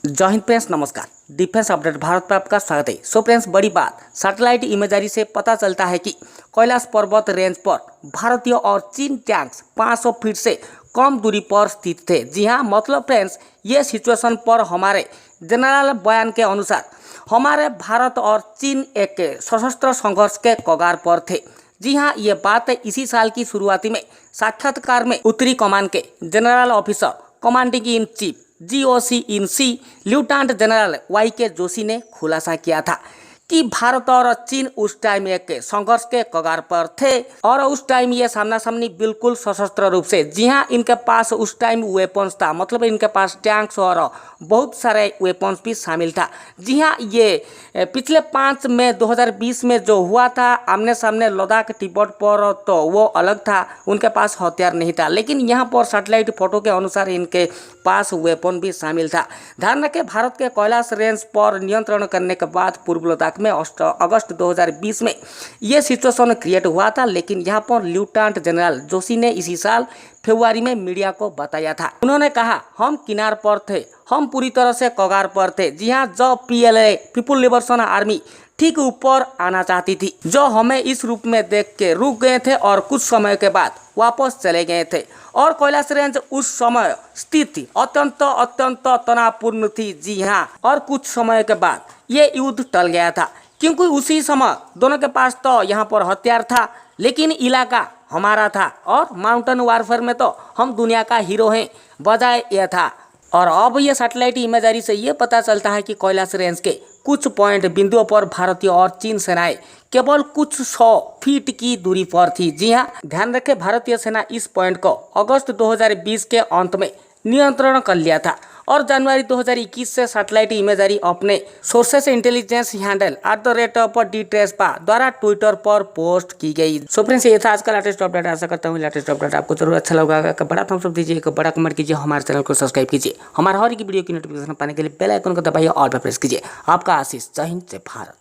जय हिंद फ्रेंड्स, नमस्कार। Defence update Bharat पर आपका स्वागत है। सो फ्रेंड्स, बड़ी बात, सैटेलाइट इमेजरी से पता चलता है कि कैलाश पर्वत रेंज पर भारतीय और चीन टैंक्स 500 फीट से कम दूरी पर स्थित थे। जी हाँ, मतलब फ्रेंड्स, ये सिचुएशन पर हमारे जनरल बयान के अनुसार हमारे भारत और चीन एक सशस्त्र संघर्ष के कगार पर थे। जी हाँ, ये बात इसी साल की शुरुआती में साक्षात्कार में उत्तरी कमान के general officer commanding in chief GOC in C lieutenant general YK Joshi ने खुलासा किया था कि भारत और चीन उस टाइम एक संघर्ष के कगार पर थे और उस टाइम ये सामना सामनी बिल्कुल सशस्त्र रूप से। जी हाँ, इनके पास उस टाइम वेपन्स था, मतलब इनके पास टैंक्स और बहुत सारे वेपन्स भी शामिल था। जी हाँ, ये पिछले 5 मई 2020 में जो हुआ था आमने सामने लद्दाख तिब्बत पर, तो वो अलग था, उनके पास हथियार नहीं था, लेकिन यहाँ पर सैटेलाइट फोटो के अनुसार इनके पास वेपन भी शामिल था। ध्यान रखें, भारत के कैलाश रेंज पर नियंत्रण करने के बाद पूर्व लद्दाख में अगस्त 2020 में ये सिचुएशन क्रिएट हुआ था, लेकिन यहाँ पर लेफ्टिनेंट जनरल जोशी ने इसी साल फरवरी में मीडिया को बताया था। उन्होंने कहा, हम किनार पर थे, हम पूरी तरह से कगार पर थे। जी हाँ, जो PLA पीपुल लिबरेशन आर्मी ठीक ऊपर आना चाहती थी, जो हमें इस रूप में देख के रुक गए थे और कुछ समय के बाद वापस चले गए थे। और कैलाश रेंज उस समय स्थिति अत्यंत तनावपूर्ण थी। जी हाँ, और कुछ समय के बाद ये युद्ध टल गया था, क्योंकि उसी समय दोनों के पास तो यहाँ पर हथियार था, लेकिन इलाका हमारा था और माउंटेन वारफेयर में तो हम दुनिया का हीरो हैं, बजाय यह था। और अब ये सैटेलाइट इमेजरी से ये पता चलता है कि कैलाश रेंज के कुछ पॉइंट बिंदुओं पर भारतीय और चीन सेनाएं केवल कुछ 100 फीट की दूरी पर थी। जी हाँ, ध्यान रखें, भारतीय सेना इस पॉइंट को अगस्त 2020 के अंत में नियंत्रण कर लिया था और जनवरी 2021 से सैटेलाइट इमेजरी अपने सोर्सेस इंटेलिजेंस हैंडल @DTRESPA द्वारा ट्विटर पर पोस्ट की गई। सो फ्रेंड्स, ये था आज का लेटेस्ट अपडेट। आशा करता हूँ लेटेस्ट अपडेट आपको जरूर अच्छा लगा। एक बड़ा थम्स अप दीजिए, एक बड़ा कमेंट कीजिए, हमारे चैनल को सब्सक्राइब कीजिए, हमारे हर एक वीडियो की नोटिफिकेशन पाने के लिए बेल आइकन को दबाइए और प्रेस कीजिए। आपका आशीष। जय हिंद, जय भारत।